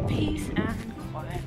peace and quiet.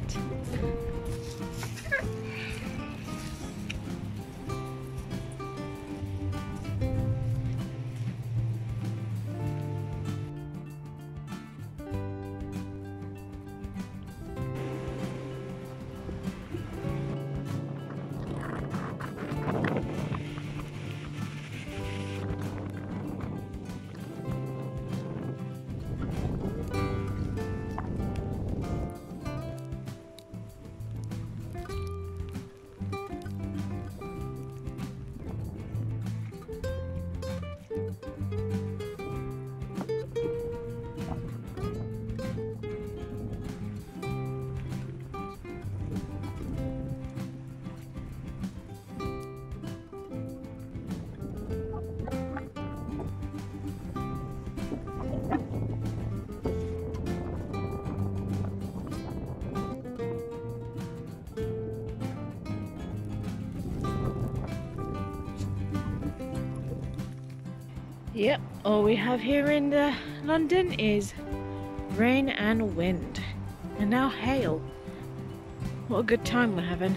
Yep, all we have here in London is rain and wind, and now hail. What a good time we're having.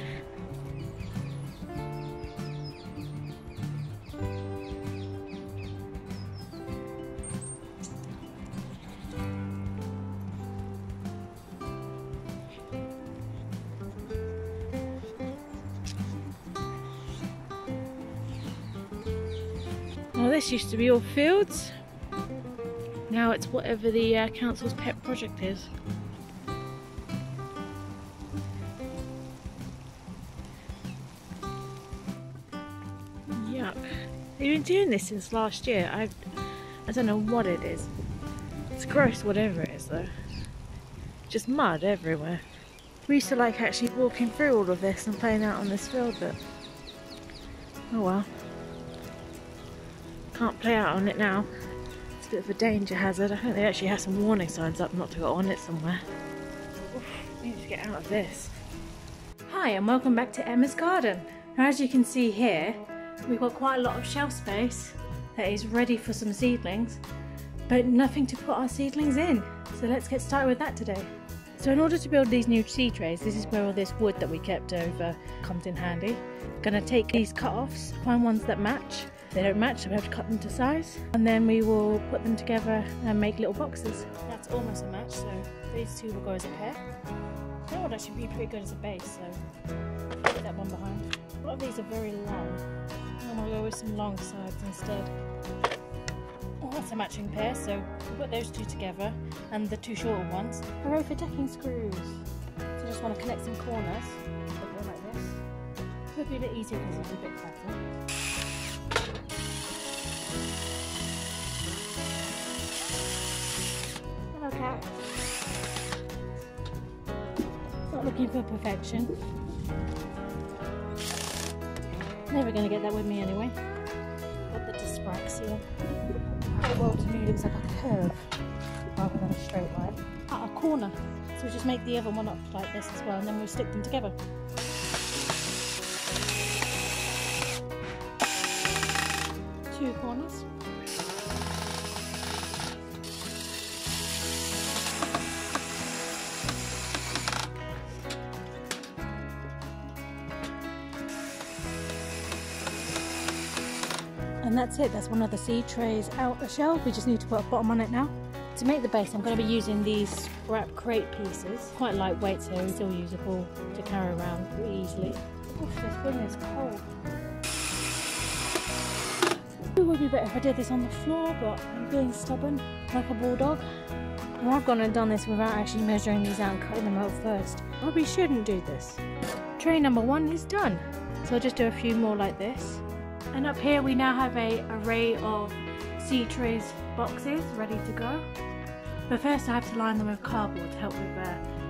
Well, this used to be all fields. Now it's whatever the council's pet project is. Yuck. They've been doing this since last year. I don't know what it is. It's gross whatever it is though. Just mud everywhere. We used to like actually walking through all of this and playing out on this field, but oh well. Can't play out on it now. It's a bit of a danger hazard. I think they actually have some warning signs up not to go on it somewhere. Oof, we need to get out of this. Hi and welcome back to Emma's garden. Now as you can see here, we've got quite a lot of shelf space that is ready for some seedlings, but nothing to put our seedlings in. So let's get started with that today. So in order to build these new seed trays, this is where all this wood that we kept over comes in handy. Gonna take these cut-offs, find ones that match. If they don't match, so we have to cut them to size, and then we will put them together and make little boxes. That's almost a match, so these two will go as a pair. That would actually be pretty good as a base, so put that one behind. A lot of these are very long. I'm gonna go with some long sides instead. Oh, that's a matching pair, so we'll put those two together, and the two shorter ones. Hooray for decking screws! So just want to connect some corners, like this. Could be a bit easier because it's a bit fatter. Hello, cat. Not looking for perfection. Never going to get that with me anyway. Got the dyspraxia. Well, to me it looks like a curve rather than a straight line. At a corner. So we'll just make the other one up like this as well, and then we'll stick them together. Two corners. And that's it, that's one of the seed trays out the shelf. We just need to put a bottom on it now. To make the base, I'm going to be using these scrap crate pieces. Quite lightweight, so still usable to carry around pretty easily. Oof, this wind is cold. It would be better if I did this on the floor, but I'm being stubborn, like a bulldog. And I've gone and done this without actually measuring these out and cutting them out first. Probably shouldn't do this. Tray number 1 is done. So I'll just do a few more like this. And up here we now have an array of seed trays boxes ready to go. But first I have to line them with cardboard to help with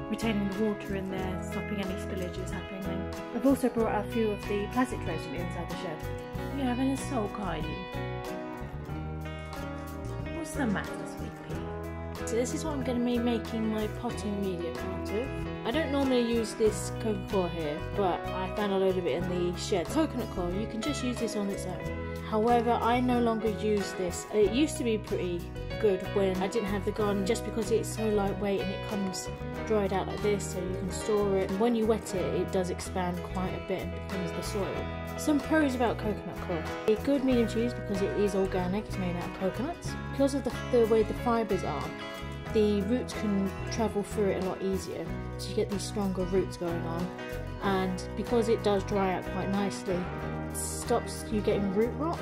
retaining the water in there, stopping any spillages happening. And I've also brought out a few of the plastic trays from inside the shed. You're having a sulk, are you? What's the matter, sweet pea? So this is what I'm going to be making my potting media out of. I don't normally use this Coca-Cola here, but I found a load of it in the shed. Coconut coir, you can just use this on its own. However, I no longer use this. It used to be pretty good when I didn't have the garden, just because it's so lightweight and it comes dried out like this, so you can store it. And when you wet it, it does expand quite a bit and becomes the soil. Some pros about coconut coir. A good medium to use because it is organic, it's made out of coconuts. Because of the way the fibres are, the roots can travel through it a lot easier, so you get these stronger roots going on. And because it does dry out quite nicely, it stops you getting root rot,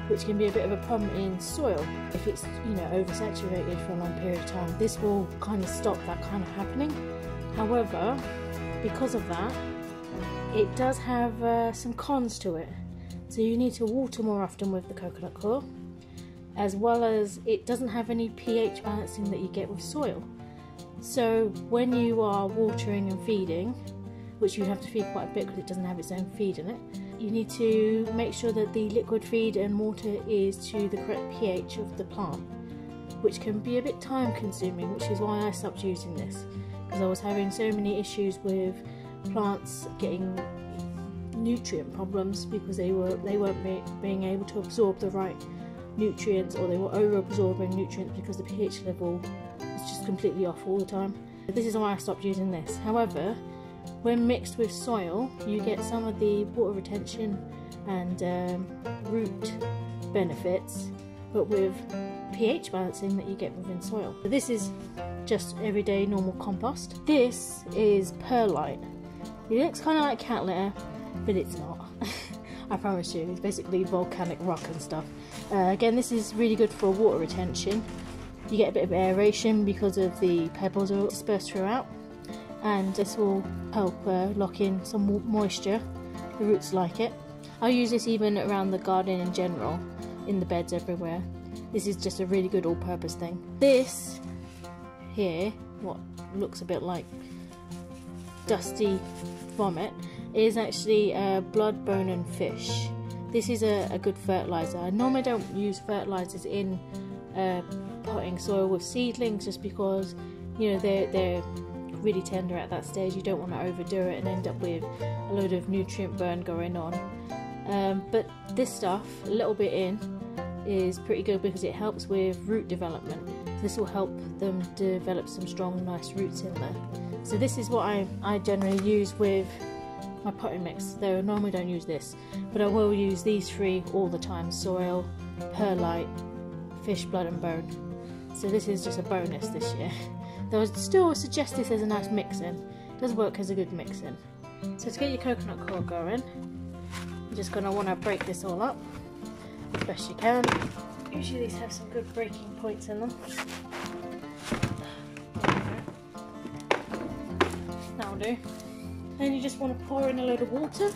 which can be a bit of a problem in soil if it's, you know, oversaturated for a long period of time. This will kind of stop that kind of happening. However, because of that, it does have some cons to it. So you need to water more often with the coconut coir, as well as it doesn't have any pH balancing that you get with soil. So when you are watering and feeding, which you have to feed quite a bit because it doesn't have its own feed in it, you need to make sure that the liquid feed and water is to the correct pH of the plant, which can be a bit time consuming, which is why I stopped using this, because I was having so many issues with plants getting nutrient problems because they weren't being able to absorb the right nutrients, or they were over absorbing nutrients because the pH level is just completely off all the time. This is why I stopped using this. However, when mixed with soil, you get some of the water retention and root benefits, but with pH balancing that you get within soil. So this is just everyday normal compost. This is perlite. It looks kind of like cat litter, but it's not. I promise you, it's basically volcanic rock and stuff. Again, this is really good for water retention. You get a bit of aeration because of the pebbles are dispersed throughout, and this will help lock in some moisture. The roots like it. I'll use this even around the garden in general, in the beds everywhere. This is just a really good all-purpose thing. This here, what looks a bit like dusty vomit, is actually blood, bone and fish. This is a good fertiliser. I normally don't use fertilisers in potting soil with seedlings, just because, you know, they're really tender at that stage. You don't want to overdo it and end up with a load of nutrient burn going on. But this stuff, a little bit in, is pretty good because it helps with root development. This will help them develop some strong, nice roots in there. So this is what I generally use with my potting mix, though I normally don't use this, but I will use these three all the time: soil, perlite, fish, blood and bone. So this is just a bonus this year. Though I still suggest this as a nice mix-in. It does work as a good mix-in. So to get your coconut coir going, you're just going to want to break this all up as best you can. Usually these have some good breaking points in them. That'll do. Then you just want to pour in a load of water.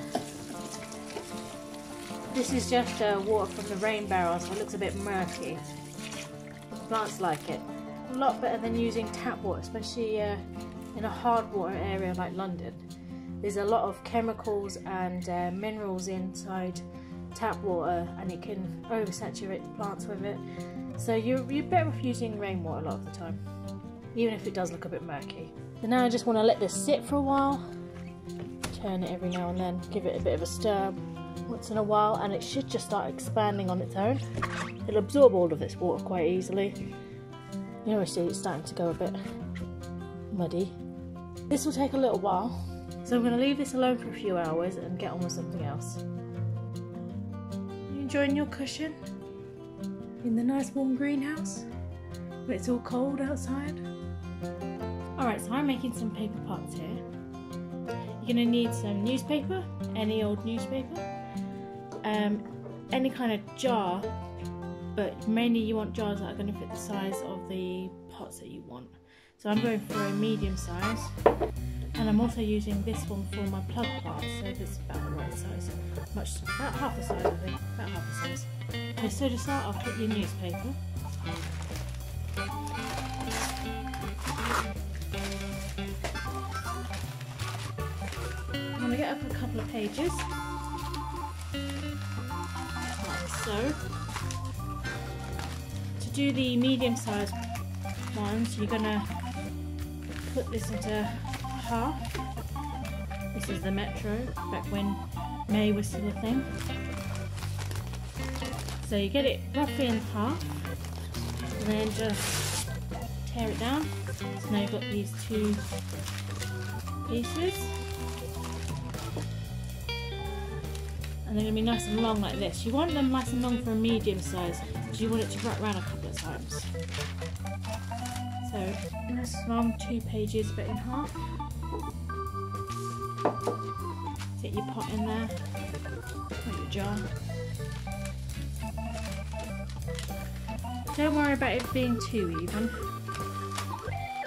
This is just water from the rain barrel, so it looks a bit murky. The plants like it. A lot better than using tap water, especially in a hard water area like London. There's a lot of chemicals and minerals inside tap water, and it can oversaturate the plants with it. So you're better off using rainwater a lot of the time, even if it does look a bit murky. So now I just want to let this sit for a while. Turn it every now and then, give it a bit of a stir once in a while, and it should just start expanding on its own. It'll absorb all of this water quite easily. You know, see it's starting to go a bit muddy. This will take a little while, so I'm going to leave this alone for a few hours and get on with something else. You enjoying your cushion in the nice warm greenhouse where it's all cold outside? Alright, so I'm making some paper pots here. You're going to need some newspaper, any old newspaper, any kind of jar, but mainly you want jars that are going to fit the size of the pots that you want. So I'm going for a medium size, and I'm also using this one for my plug pots, so it's about the right size. About half the size, I think, about half the size. Okay, so to start off, put your newspaper. I'm going to get up a couple of pages, like so. To do the medium sized ones, you're going to put this into half. This is the Metro, back when May was still a thing. So you get it roughly in half, and then just tear it down. So now you've got these two pieces. And they're going to be nice and long like this. You want them nice and long for a medium size, because you want it to wrap around a couple of times. So nice long, 2 pages, but in half. Get your pot in there, put your jar. Don't worry about it being too even.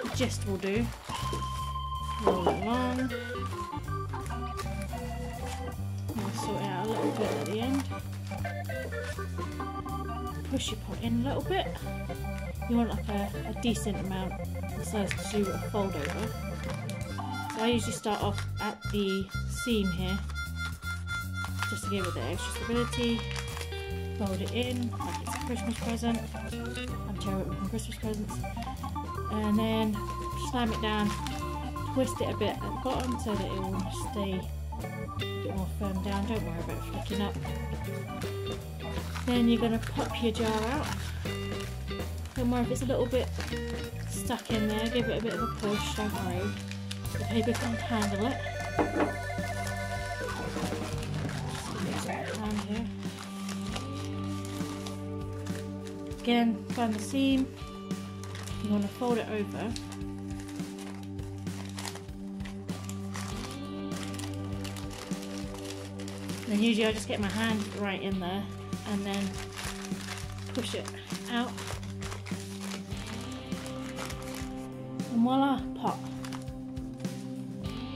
The gist will do. Roll it along. Sort it out a little bit at the end. Push your pot in a little bit. You want like a decent amount of size to do a fold over. So I usually start off at the seam here, just to give it the extra stability. Fold it in like it's a Christmas present. I'm terrible with Christmas presents. And then slam it down, twist it a bit at the bottom so that it will stay a bit more firm down. Don't worry about flicking up. Then you're going to pop your jar out. Don't worry if it's a little bit stuck in there, give it a bit of a push, don't worry. The paper can handle it. Just give it a hand here. Again, find the seam. You want to fold it over. Then usually I just get my hand right in there and then push it out. And voila, pot.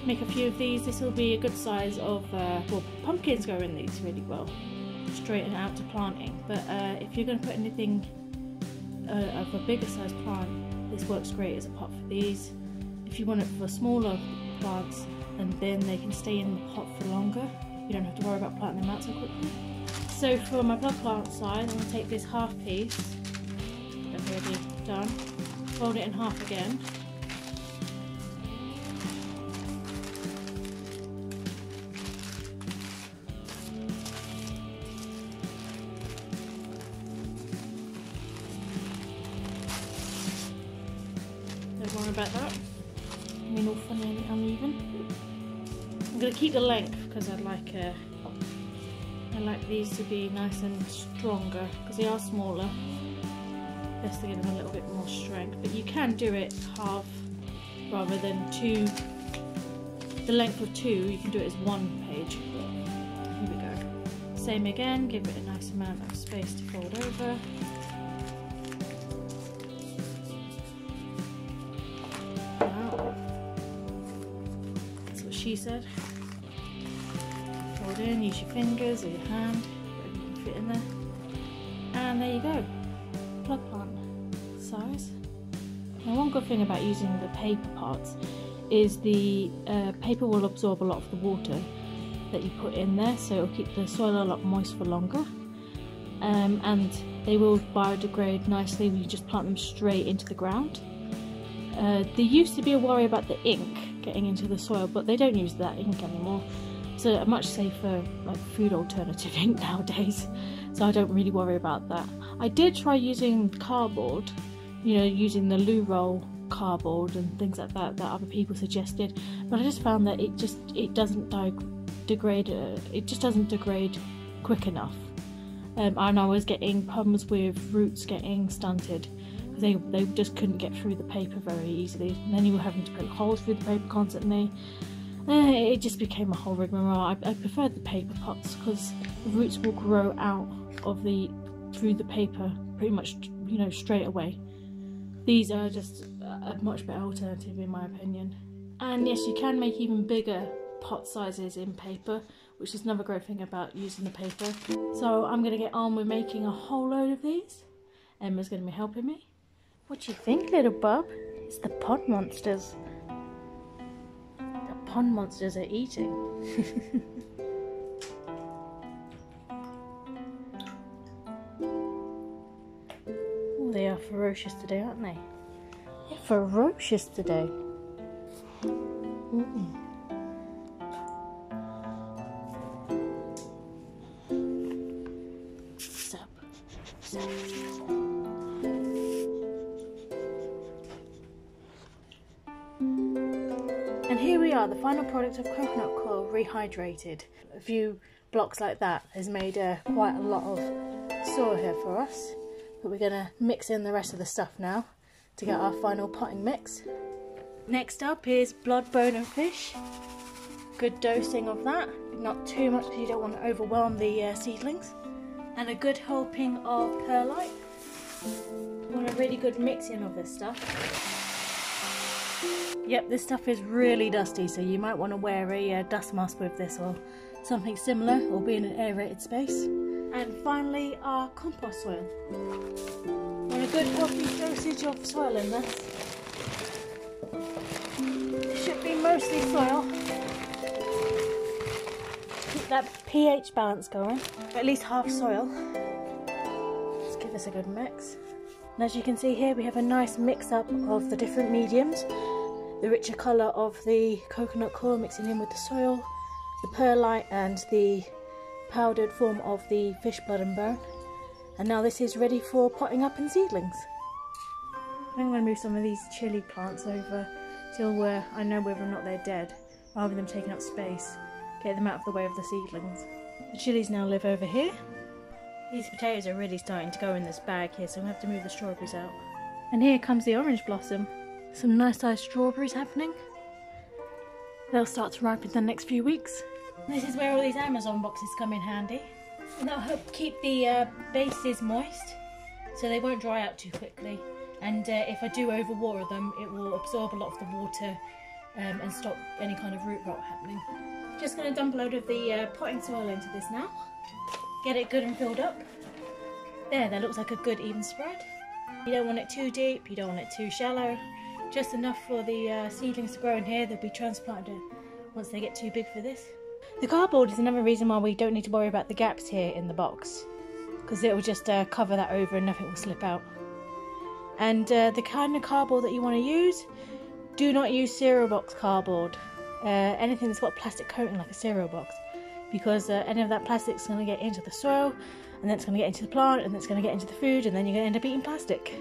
Make a few of these. This will be a good size of, well, pumpkins go in these really well, straight and out to planting. But if you're going to put anything of a bigger size plant, this works great as a pot for these. If you want it for smaller plants, and then they can stay in the pot for longer. You don't have to worry about planting them out so quickly. So for my blood plant side, I'm going to take this half piece that I've already done, fold it in half again. Don't worry about that. I mean, all funny and uneven. I'm going to keep the length because I like these to be nice and stronger because they are smaller. Best to give them a little bit more strength, but you can do it half rather than 2. The length of 2, you can do it as 1 page. Here we go. Same again, give it a nice amount of space to fold over. That's what she said. Fold in, use your fingers or your hand, whatever you can fit in there. And there you go. Plug plant size. Now one good thing about using the paper pots is the paper will absorb a lot of the water that you put in there, so it'll keep the soil a lot moist for longer, and they will biodegrade nicely when you just plant them straight into the ground. There used to be a worry about the ink getting into the soil, but they don't use that ink anymore. It's a much safer like food alternative ink nowadays, so I don't really worry about that. I did try using cardboard, you know, using the loo roll cardboard and things like that that other people suggested, but I just found that it doesn't degrade. It just doesn't degrade quick enough, and I was getting problems with roots getting stunted because they just couldn't get through the paper very easily, and then you were having to poke holes through the paper constantly. It just became a whole rigmarole. I preferred the paper pots because the roots will grow out of through the paper pretty much, you know, straight away. These are just a much better alternative in my opinion. And yes, you can make even bigger pot sizes in paper, which is another great thing about using the paper. So I'm going to get on with making a whole load of these. Emma's going to be helping me. What do you think, little bub? It's the pond monsters. The pond monsters are eating. Oh, they are ferocious today, aren't they? They're ferocious today. Ooh. Sup. And here we are, the final product of coconut coir rehydrated. A few blocks like that has made quite a lot of soil here for us. But we're going to mix in the rest of the stuff now to get our final potting mix. Next up is blood, bone and fish. Good dosing of that, not too much because you don't want to overwhelm the seedlings. And a good helping of perlite. You want a really good mixing of this stuff. Yep, this stuff is really dusty, so you might want to wear a dust mask with this or something similar, or be in an aerated space. And finally, our compost soil. Want a good healthy dosage of soil in this. It should be mostly soil. Keep that pH balance going, at least half soil. Let's give this a good mix. And as you can see here, we have a nice mix up of the different mediums. The richer colour of the coconut coir mixing in with the soil, the perlite and the powdered form of the fish blood and bone. And now this is ready for potting up in seedlings. I'm going to move some of these chilli plants over till I know whether or not they're dead, rather than taking up space. Get them out of the way of the seedlings. The chilies now live over here. These potatoes are really starting to go in this bag here, so I'm going to have to move the strawberries out. And here comes the orange blossom. Some nice sized strawberries happening. They'll start to ripen in the next few weeks. This is where all these Amazon boxes come in handy. And that'll help keep the bases moist, so they won't dry out too quickly. And if I do overwater them, it will absorb a lot of the water and stop any kind of root rot happening. Just going to dump a load of the potting soil into this now. Get it good and filled up. There, that looks like a good even spread. You don't want it too deep, you don't want it too shallow. Just enough for the seedlings to grow in here. They'll be transplanted once they get too big for this. The cardboard is another reason why we don't need to worry about the gaps here in the box, because it will just cover that over and nothing will slip out. And the kind of cardboard that you want to use, do not use cereal box cardboard. Anything that's got plastic coating like a cereal box, because any of that plastic is going to get into the soil, and then it's going to get into the plant, and then it's going to get into the food, and then you're going to end up eating plastic.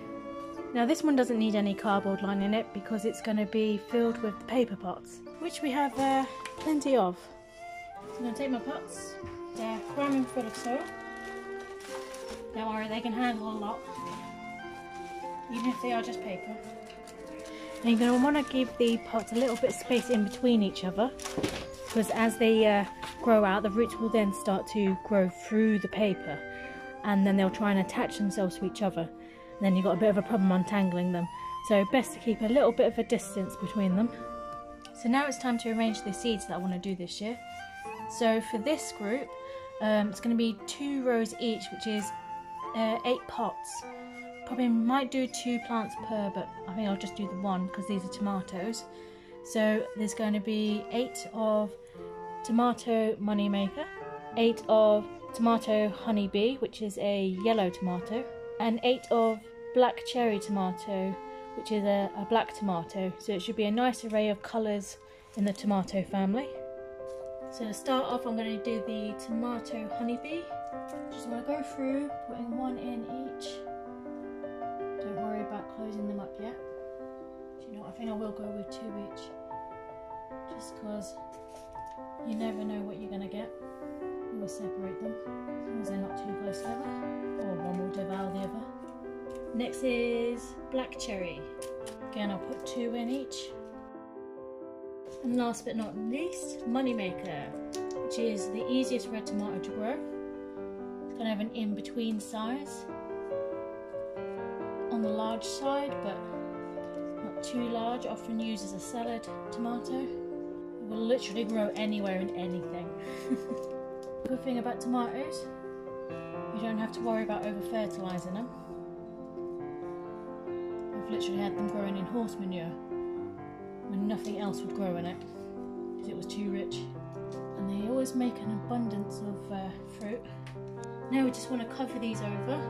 Now this one doesn't need any cardboard lining in it because it's going to be filled with the paper pots, which we have plenty of. So I'm going to take my pots, they're cramming full of soil. Don't worry, they can handle a lot, even if they are just paper. And you're going to want to give the pots a little bit of space in between each other, because as they grow out, the roots will then start to grow through the paper, and then they'll try and attach themselves to each other. And then you've got a bit of a problem untangling them. So best to keep a little bit of a distance between them. So now it's time to arrange the seeds that I want to do this year. So for this group, it's going to be 2 rows each, which is 8 pots. Probably might do 2 plants per, but I think I'll just do the 1 because these are tomatoes. So there's going to be 8 of tomato moneymaker, 8 of tomato honeybee, which is a yellow tomato, and 8 of black cherry tomato, which is a black tomato. So it should be a nice array of colours in the tomato family. So to start off, I'm going to do the tomato honeybee. Just want to go through, putting 1 in each. Don't worry about closing them up yet. Do you know what, I think I will go with 2 each. Just because you never know what you're going to get. Always separate them, as long as they're not too close together, or one will devour the other. Next is black cherry. Again, I'll put 2 in each. And last but not least, moneymaker, which is the easiest red tomato to grow. It's going to have an in-between size. On the large side, but not too large, often used as a salad tomato. It will literally grow anywhere in anything. Good thing about tomatoes, you don't have to worry about over-fertilising them. I've literally had them growing in horse manure when nothing else would grow in it because it was too rich. And they always make an abundance of fruit. Now we just want to cover these over,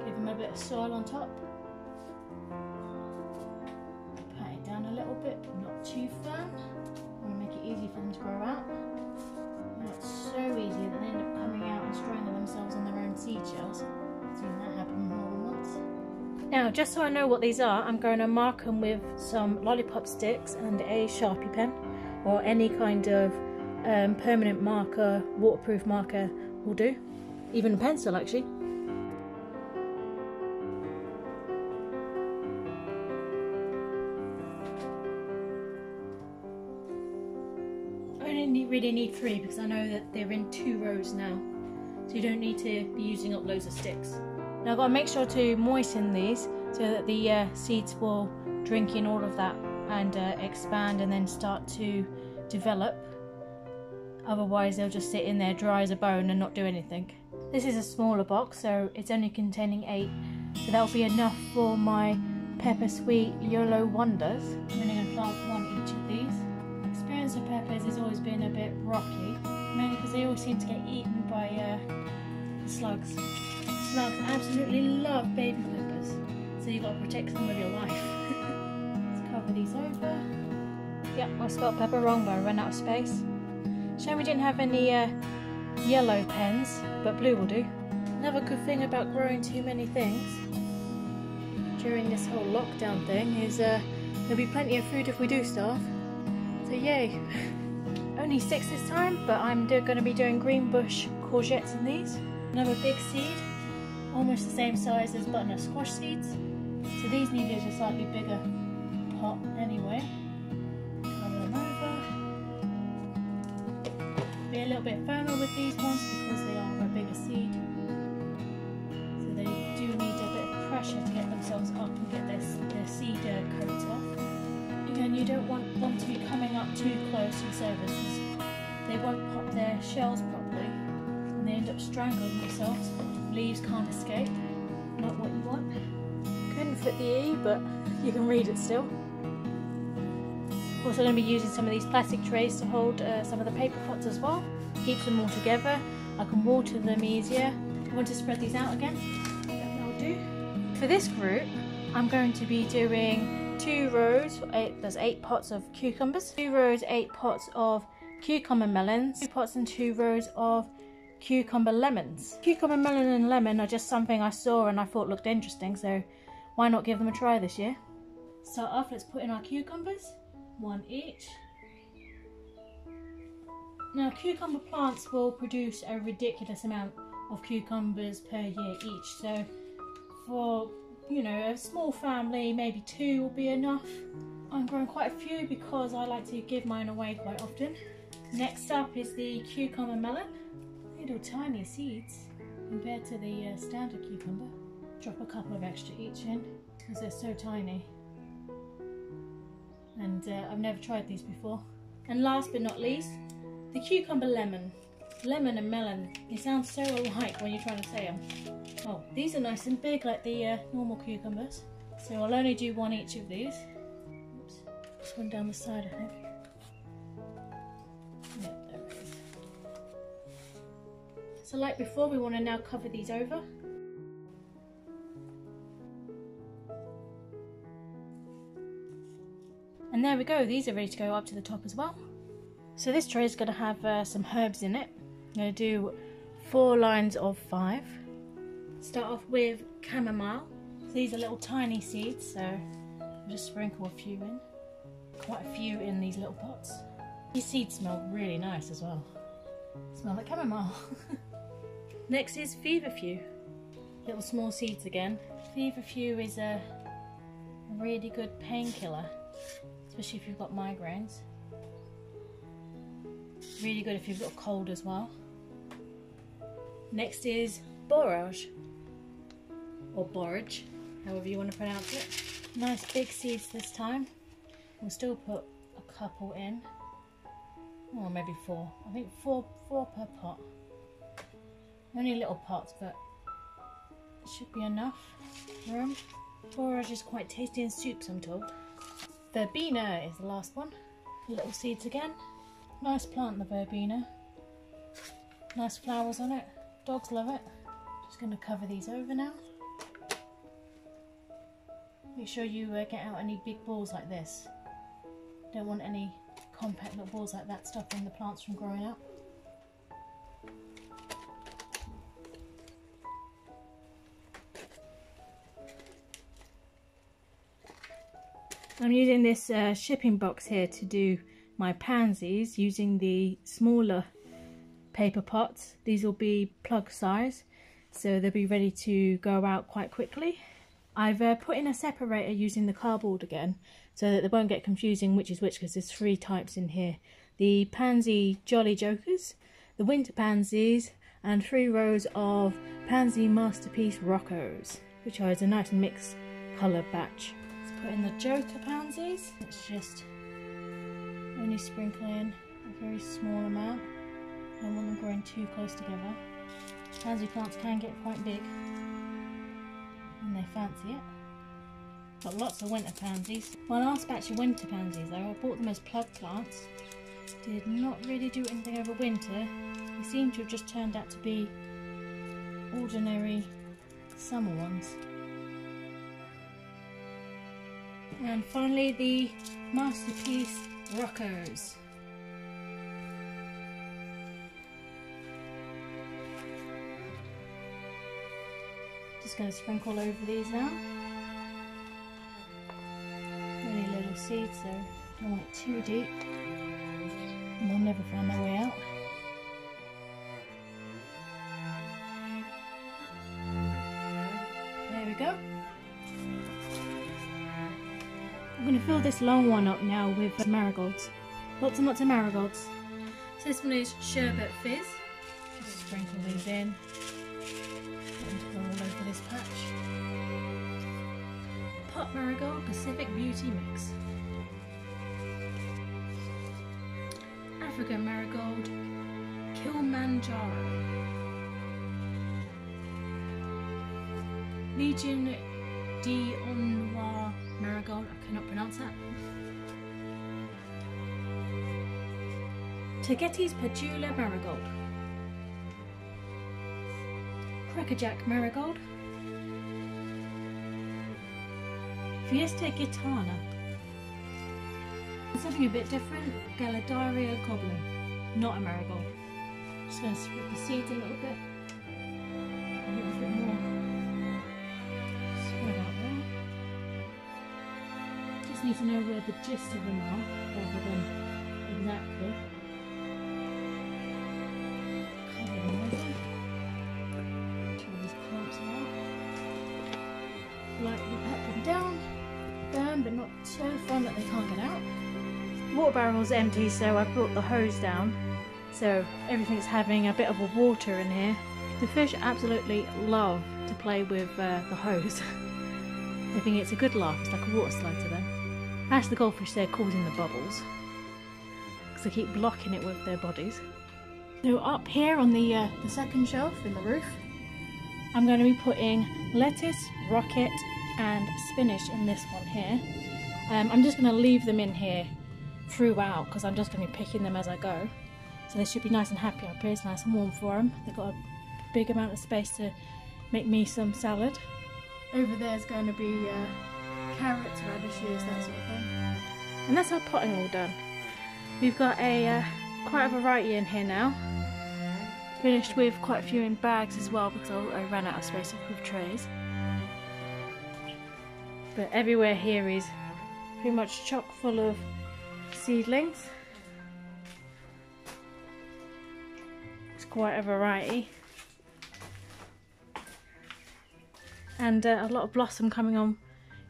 give them a bit of soil on top. Pat it down a little bit, not too firm. easy for them to grow out. And it's so easy that they end up coming out and strangling themselves on their own seed shells. I've seen that happen more than once. Now, just so I know what these are, I'm going to mark them with some lollipop sticks and a Sharpie pen, or any kind of permanent marker, waterproof marker will do. Even a pencil, actually. I only really need 3 because I know that they're in 2 rows now, so you don't need to be using up loads of sticks. Now I've got to make sure to moisten these so that the seeds will drink in all of that and expand and then start to develop. Otherwise they'll just sit in there dry as a bone and not do anything. This is a smaller box, so it's only containing 8, so that'll be enough for my pepper sweet YOLO wonders. I'm only going to plant 1 each of these. My experience with peppers has always been a bit rocky, mainly because they always seem to get eaten by slugs. Slugs absolutely love baby peppers, so you've got to protect them with your life. Let's cover these over. Yep, I spelled pepper wrong, but I ran out of space. Shame we didn't have any yellow pens, but blue will do. Another good thing about growing too many things during this whole lockdown thing is there'll be plenty of food if we do starve. So yay! Only 6 this time, but I'm going to be doing green bush courgettes in these. Another big seed, almost the same size as butternut squash seeds. So these needed a slightly bigger pot anyway. Cover them over. Be a little bit firmer with these ones because they are a bigger seed. So they do need a bit of pressure to get themselves up and get their seed coats off. Again, you don't want them to be coming up too close to the surface because they won't pop their shells properly and they end up strangling themselves. Leaves can't escape. Not what you want. Couldn't fit the E, but you can read it still. Also going to be using some of these plastic trays to hold some of the paper pots as well. Keeps them all together. I can water them easier. I want to spread these out again. That'll do. For this group, I'm going to be doing 2 rows. There's 8 pots of cucumbers. 2 rows, 8 pots of cucumber melons. 2 pots and 2 rows of cucumber lemons. Cucumber, melon and lemon are just something I saw and I thought looked interesting, so why not give them a try this year? Start off, let's put in our cucumbers, 1 each. Now cucumber plants will produce a ridiculous amount of cucumbers per year each, so for, you know, a small family, maybe 2 will be enough. I'm growing quite a few because I like to give mine away quite often. Next up is the cucumber melon. Little tiny seeds compared to the standard cucumber. Drop a couple of extra each in because they're so tiny, and I've never tried these before. And last but not least, the cucumber lemon. Lemon and melon, they sound so alike when you're trying to say them. Oh, these are nice and big like the normal cucumbers, so I'll only do 1 each of these. Oops, this one down the side I think. Yep, there it is. So like before, we want to now cover these over. And there we go, these are ready to go up to the top as well. So this tray is going to have some herbs in it. I'm going to do 4 lines of 5. Start off with chamomile. So these are little tiny seeds, so I'll just sprinkle a few in. Quite a few in these little pots. These seeds smell really nice as well. Smell like chamomile. Next is feverfew. Little small seeds again. Feverfew is a really good painkiller, especially if you've got migraines. Really good if you've got a cold as well. Next is borage, or borage, however you want to pronounce it. Nice big seeds this time. We'll still put a couple in, or maybe 4. I think 4 per pot. Only little pots, but it should be enough room. Borage is quite tasty in soups, I'm told. Verbena is the last one. Little seeds again. Nice plant, the verbena. Nice flowers on it. Dogs love it. Just going to cover these over now. Make sure you get out any big balls like this. Don't want any compact little balls like that, stopping the plants from growing out. I'm using this shipping box here to do my pansies using the smaller paper pots. These will be plug size, so they'll be ready to go out quite quickly. I've put in a separator using the cardboard again, so that they won't get confusing which is which, because there's 3 types in here. The pansy Jolly Jokers, the winter pansies, and 3 rows of pansy masterpiece Roccos, which is a nice mixed colour batch. Let's put in the Joker pansies. Let's just only sprinkle in a very small amount. I don't want them growing too close together. Pansy plants can get quite big when they fancy it. Got lots of winter pansies. My last batch of winter pansies though, I bought them as plug plants. Did not really do anything over winter. They seem to have just turned out to be ordinary summer ones. And finally the masterpiece Roccos. Just going to sprinkle over these now. Only little seeds, so don't want it too deep, and they'll never find their way out. There we go. I'm going to fill this long one up now with marigolds. Lots and lots of marigolds. So this one is Sherbet Fizz. Just sprinkle these in. All over this patch. Pot Marigold Pacific Beauty Mix. African Marigold Kilimanjaro. Legion d'Honneur Marigold, I cannot pronounce that. Tagetes Padula Marigold. Crackerjack Marigold. Fiesta Gitana. Something a bit different, Galadaria Goblin, not a marigold. Just going to split the seeds a little bit. A little bit more spread out there. Just need to know where the gist of them are, rather than exactly. Cover them over. Lightly pat them down, firm but not so firm that they can't get out. The water barrel's empty, so I brought the hose down, so everything's having a bit of a water in here. The fish absolutely love to play with the hose. They think it's a good laugh, it's like a water slide to them. That's the goldfish there causing the bubbles, because they keep blocking it with their bodies. So up here on the second shelf in the roof, I'm going to be putting lettuce, rocket and spinach in this one here. I'm just going to leave them in here throughout because I'm just going to be picking them as I go. So they should be nice and happy up here. It's nice and warm for them. They've got a big amount of space to make me some salad. Over there is going to be carrots, radishes, that sort of thing. And that's our potting all done. We've got quite a variety in here now. Finished with quite a few in bags as well because I ran out of space with trays. But everywhere here is pretty much chock full of seedlings. It's quite a variety. And a lot of blossom coming on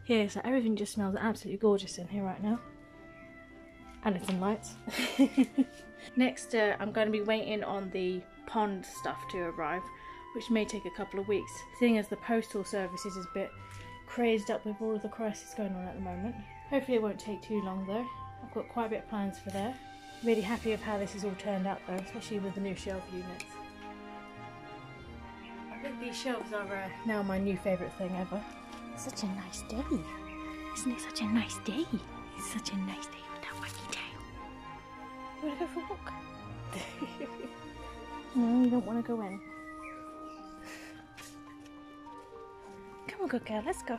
here, so everything just smells absolutely gorgeous in here right now. And it's in lights. Next, I'm going to be waiting on the pond stuff to arrive, which may take a couple of weeks, seeing as the postal services is a bit crazed up with all of the crisis going on at the moment. Hopefully it won't take too long though. I've got quite a bit of plans for there. Really happy with how this has all turned out though, especially with the new shelf units. I think these shelves are now my new favourite thing ever. Such a nice day. Isn't it such a nice day? It's such a nice day with that wacky tail. You want to go for a walk? No, you don't want to go in. Come on, good girl, let's go.